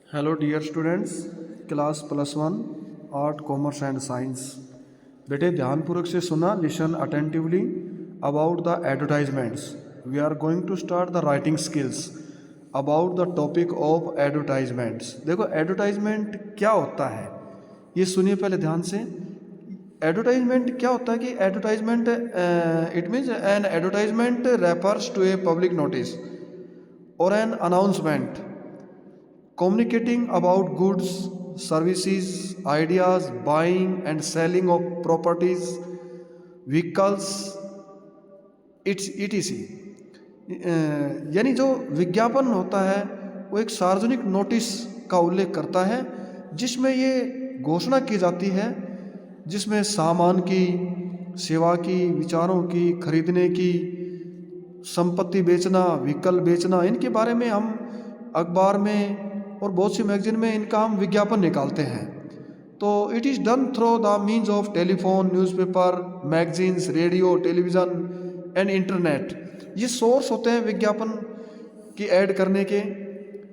Hello dear students, class +1 art commerce and science. बेटे ध्यानपूर्वक से सुना, listen attentively about the advertisements. We are going to start the writing skills about the topic of advertisements. देखो advertisement क्या होता है ये सुनिए पहले ध्यान से। एडवर्टाइजमेंट क्या होता है कि advertisement it means an advertisement refers to a public notice और an announcement communicating about goods, services, ideas, buying and selling of properties, vehicles, it's etc। यानी जो विज्ञापन होता है वो एक सार्वजनिक नोटिस का उल्लेख करता है जिसमें ये घोषणा की जाती है, जिसमें सामान की, सेवा की, विचारों की, खरीदने की, संपत्ति बेचना, व्हीकल बेचना, इनके बारे में हम अखबार में और बहुत सी मैगजीन में इनका हम विज्ञापन निकालते हैं। तो it is done through the means of telephone, newspaper, magazines, radio, television and internet. ये सोर्स होते हैं विज्ञापन की ऐड करने के।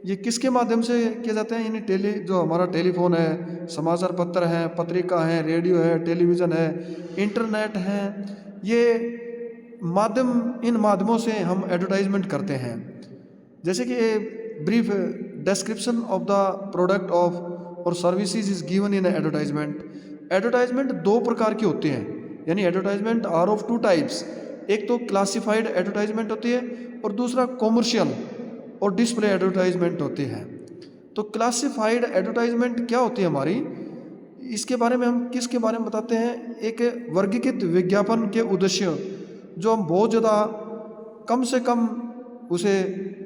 ये किसके माध्यम से किए जाते हैं? यानी जो हमारा टेलीफोन है, समाचार पत्र हैं, पत्रिका हैं, रेडियो है, टेलीविज़न है, इंटरनेट है, ये माध्यम, इन माध्यमों से हम एडवर्टाइजमेंट करते हैं। जैसे कि brief description of the product of और services is given in advertisement. Advertisement दो प्रकार की होती हैं, यानी advertisement are of two types. एक तो क्लासिफाइड एडवर्टाइजमेंट होती है और दूसरा कॉमर्शियल और डिस्प्ले एडवर्टाइजमेंट होती है। तो क्लासिफाइड एडवर्टाइजमेंट क्या होती है हमारी, इसके बारे में हम किसके बारे में बताते हैं? एक वर्गीकृत विज्ञापन के उद्देश्य जो हम बहुत ज़्यादा कम से कम उसे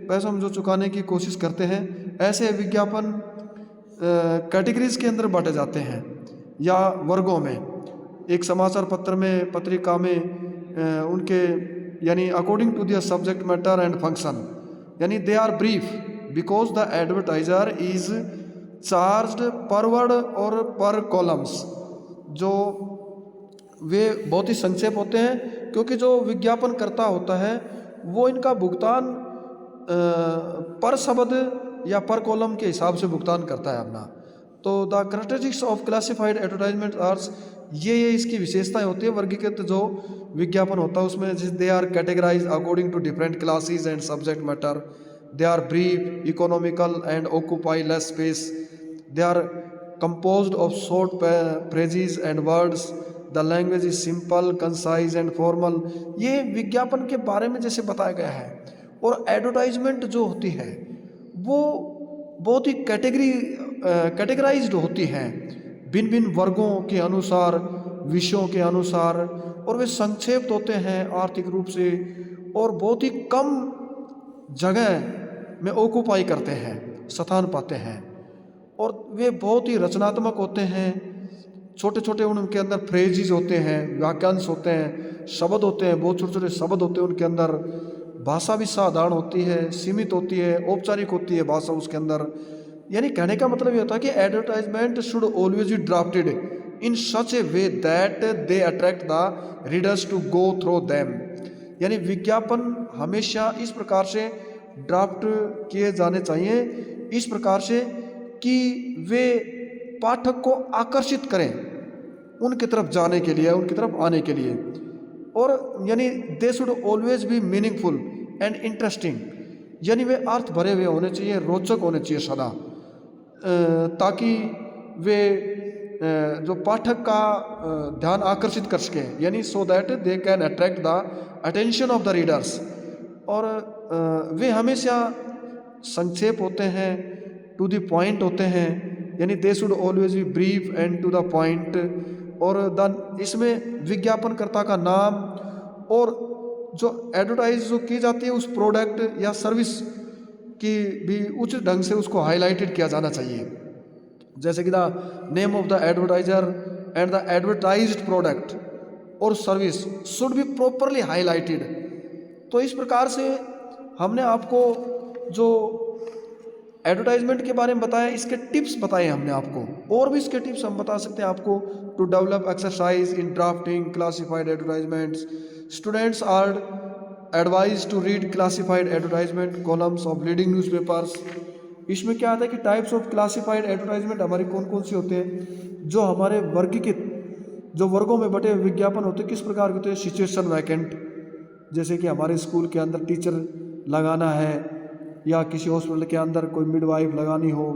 पैसा हम जो चुकाने की कोशिश करते हैं, ऐसे विज्ञापन कैटेगरीज के अंदर बांटे जाते हैं या वर्गों में। एक समाचार पत्र में, पत्रिका में उनके यानी according to their subject matter and function, यानी they are brief because the advertiser is charged per word और पर कॉलम्स। जो वे बहुत ही संक्षेप होते हैं क्योंकि जो विज्ञापन करता होता है वो इनका भुगतान पर शब्द या पर कॉलम के हिसाब से भुगतान करता है अपना। तो the characteristics of classified advertisement are, ये इसकी विशेषताएं होती है वर्गीकृत जो विज्ञापन होता है उसमें। They are categorise according to different classes and subject matter. They are brief, economical and occupy less space. They are composed of short phrases and words. The language is simple, concise and formal. ये विज्ञापन के बारे में जैसे बताया गया है। और एडवर्टाइजमेंट जो होती है वो बहुत ही कैटेगराइज्ड होती हैं भिन्न भिन्न वर्गों के अनुसार, विषयों के अनुसार, और वे संक्षेप्त होते हैं आर्थिक रूप से और बहुत ही कम जगह में ऑक्यूपाई करते हैं, स्थान पाते हैं। और वे बहुत ही रचनात्मक होते हैं। छोटे छोटे उनके अंदर फ्रेजेस होते हैं, वाक्यांश होते हैं, शब्द होते हैं, बहुत छोटे छोटे शब्द होते हैं उनके अंदर। भाषा भी साधारण होती है, सीमित होती है, औपचारिक होती है भाषा उसके अंदर। यानी कहने का मतलब ये होता है कि advertisement should always be drafted in such a way that they attract the readers to go through them. यानी विज्ञापन हमेशा इस प्रकार से ड्राफ्ट किए जाने चाहिए, इस प्रकार से कि वे पाठक को आकर्षित करें उनकी तरफ जाने के लिए, उनकी तरफ आने के लिए। और यानी they should always B meaningful and interesting, यानी वे अर्थ भरे हुए होने चाहिए, रोचक होने चाहिए सदा, ताकि वे जो पाठक का ध्यान आकर्षित कर सकें, यानी so that they can attract the attention of the readers. और वे हमेशा संक्षेप होते हैं, टू द पॉइंट होते हैं, यानी they should always be brief and to the point. और इसमें विज्ञापनकर्ता का नाम और जो एडवर्टाइज जो की जाती है उस प्रोडक्ट या सर्विस की भी उचित ढंग से उसको हाईलाइटेड किया जाना चाहिए। जैसे कि the name of the advertiser and the advertised product और service should be properly highlighted. तो इस प्रकार से हमने आपको जो एडवर्टाइजमेंट के बारे में बताया, इसके टिप्स बताए हमने आपको, और भी इसके टिप्स हम बता सकते हैं आपको। To develop exercise in drafting classified advertisements, students are advised to read classified advertisement columns of leading newspapers इसमें क्या आता है कि टाइप्स ऑफ क्लासिफाइड एडवर्टाइजमेंट हमारी कौन कौन सी होते हैं, जो हमारे वर्गीकृत जो वर्गों में बटे विज्ञापन होते हैं किस प्रकार के होते हैं। सिचुएशन वैकेंट, जैसे कि हमारे स्कूल के अंदर टीचर लगाना है या किसी हॉस्पिटल के अंदर कोई मिडवाइफ लगानी हो,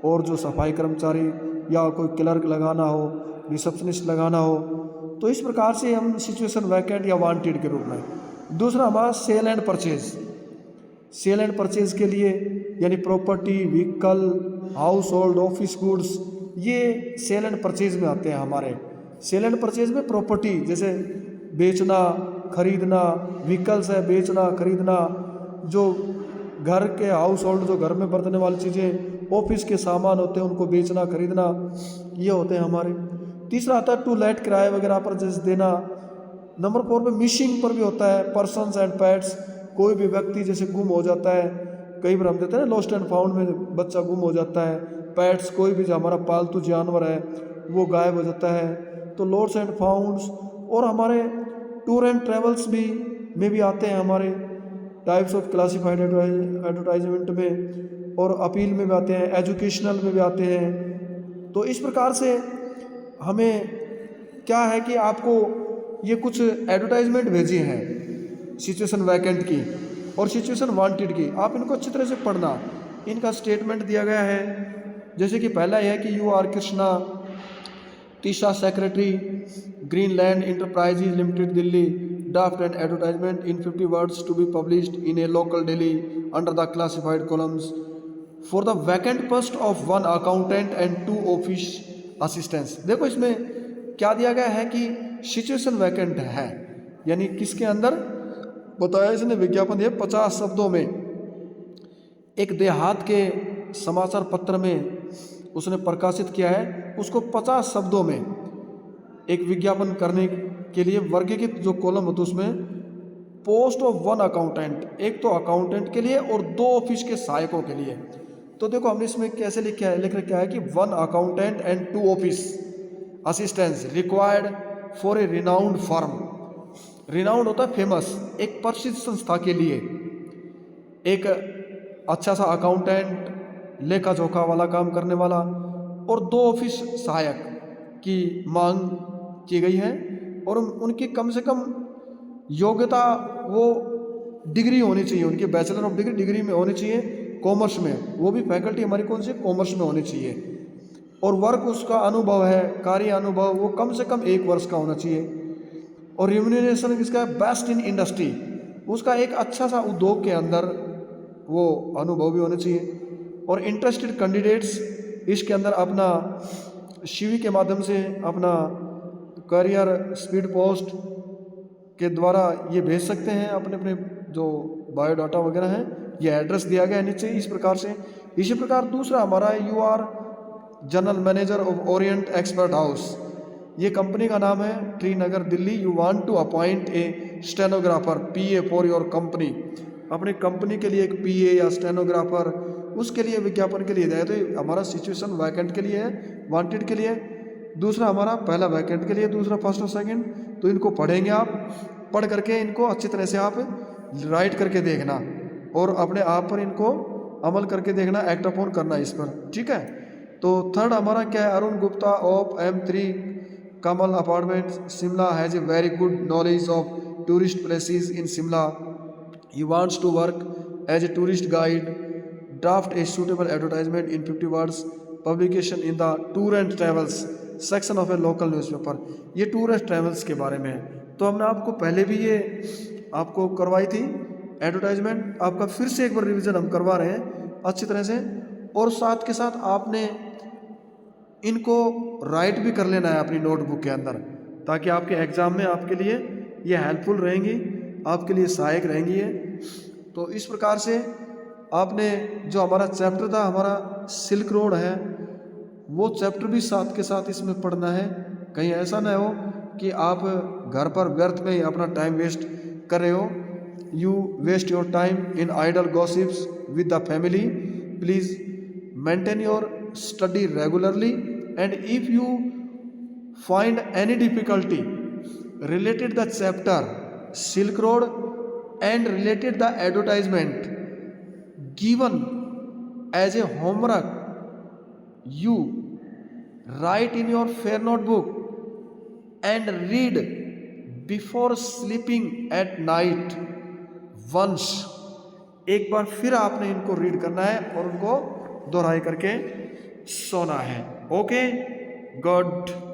और जो सफाई कर्मचारी या कोई क्लर्क लगाना हो, रिसेप्शनिस्ट लगाना हो, तो इस प्रकार से हम सिचुएशन वैकेंट या वांटेड के रूप में। दूसरा हमारा sale and purchase, sale and purchase के लिए यानी property, vehicle, household, office goods, ये सेल एंड परचेज में आते हैं हमारे। सेल एंड परचेज में प्रॉपर्टी जैसे बेचना, खरीदना, व्हीकल्स है बेचना खरीदना, जो घर के हाउस होल्ड जो घर में बरतने वाली चीज़ें, ऑफिस के सामान होते हैं उनको बेचना खरीदना, ये होते हैं हमारे। तीसरा आता है टू लेट, किराए वगैरह पर जैसे देना। नंबर 4 पे मिसिंग पर भी होता है, पर्सन्स एंड पेट्स, कोई भी व्यक्ति जैसे गुम हो जाता है, कई बार हम देते हैं ना लॉस्ट एंड फाउंड में बच्चा गुम हो जाता है। पेट्स, कोई भी जो हमारा पालतू जानवर है वो गायब हो जाता है, तो लॉस्ट एंड फाउंड्स। और हमारे टूर एंड ट्रेवल्स भी में भी आते हैं हमारे टाइप्स ऑफ क्लासिफाइड एडवर्टाइजमेंट में, और अपील में भी आते हैं, एजुकेशनल में भी आते हैं। तो इस प्रकार से हमें क्या है कि आपको ये कुछ एडवर्टाइजमेंट भेजी हैं सिचुएशन वैकेंट की और सिचुएशन वांटेड की, आप इनको अच्छी तरह से पढ़ना। इनका स्टेटमेंट दिया गया है, जैसे कि पहला यह है कि यू आर कृष्णा, तीसरा secretary, Greenland enterprises limited Delhi, draft and advertisement in 50 words to be published in a local daily under the classified columns for the vacant post of 1 accountant and 2 office assistants. देखो इसमें क्या दिया गया है कि situation vacant है, यानी किसके अंदर बताया इसने विज्ञापन दिया 50 शब्दों में, एक देहात के समाचार पत्र में उसने प्रकाशित किया है, उसको 50 शब्दों में एक विज्ञापन करने के लिए वर्गीकृत जो कॉलम होता है उसमें पोस्ट ऑफ 1 अकाउंटेंट, एक तो अकाउंटेंट के लिए और 2 ऑफिस के सहायकों के लिए। तो देखो हमने इसमें कैसे लिख रखा है कि 1 accountant and 2 office assistants required for a renowned firm. Renowned होता है फेमस, एक प्रसिद्ध संस्था के लिए एक अच्छा सा अकाउंटेंट, लेखा जोखा वाला काम करने वाला, और 2 ऑफिस सहायक की मांग की गई है, और उनकी कम से कम योग्यता वो डिग्री होनी चाहिए, उनकी बैचलर ऑफ डिग्री में होनी चाहिए, कॉमर्स में, वो भी फैकल्टी हमारी कौन सी कॉमर्स में होनी चाहिए, और वर्क उसका अनुभव है, कार्य अनुभव वो कम से कम 1 वर्ष का होना चाहिए, और रिम्यूनरेशन किसका है बेस्ट इन इंडस्ट्री, उसका एक अच्छा सा उद्योग के अंदर वो अनुभव भी होना चाहिए, और इंटरेस्टेड कैंडिडेट्स इसके अंदर अपना CV के माध्यम से अपना करियर स्पीड पोस्ट के द्वारा ये भेज सकते हैं अपने अपने जो बायोडाटा वगैरह है, ये एड्रेस दिया गया है नीचे इस प्रकार से। इसी प्रकार दूसरा हमारा है you are general manager of orient expert house, ये कंपनी का नाम है, Srinagar Delhi. You want to appoint a stenographer PA for your company, अपनी कंपनी के लिए एक PA या स्टेनोग्राफर उसके लिए विज्ञापन के लिए दिया है। तो हमारा सिचुएशन वैकेंट के लिए है, वांटेड के लिए। दूसरा हमारा पहला वैकेंट के लिए, दूसरा फर्स्ट और सेकंड। तो इनको पढ़ेंगे आप, पढ़ करके इनको अच्छी तरह से आप राइट करके देखना और अपने आप पर इनको अमल करके देखना, एक्ट अपॉन करना इस पर, ठीक है। तो थर्ड हमारा क्या है, Arun Gupta of M3 Kamal apartment Shimla has a very good knowledge of tourist places in Shimla, he wants to work as a tourist guide, draft a suitable advertisement in 50 words, publication in the tour and travels section of a local newspaper. ये tour and travels के बारे में है। तो हमने आपको पहले भी ये आपको करवाई थी एडवर्टाइजमेंट, आपका फिर से एक बार रिवीजन हम करवा रहे हैं अच्छी तरह से, और साथ के साथ आपने इनको राइट भी कर लेना है अपनी नोटबुक के अंदर, ताकि आपके एग्ज़ाम में आपके लिए ये हेल्पफुल रहेंगी, आपके लिए सहायक रहेंगी ये। तो इस प्रकार से आपने जो हमारा चैप्टर था, हमारा सिल्क रोड है, वो चैप्टर भी साथ के साथ इसमें पढ़ना है। कहीं ऐसा ना हो कि आप घर पर व्यर्थ में ही अपना टाइम वेस्ट कर रहे हो। You waste your time in idle gossips with the family, please maintain your study regularly, and if you find any difficulty related the chapter Silk Road and related the advertisement given as a homework. You write in your fair notebook and read before sleeping at night once. एक बार फिर आपने इनको read करना है और उनको दोहराई करके सोना है. Okay, good.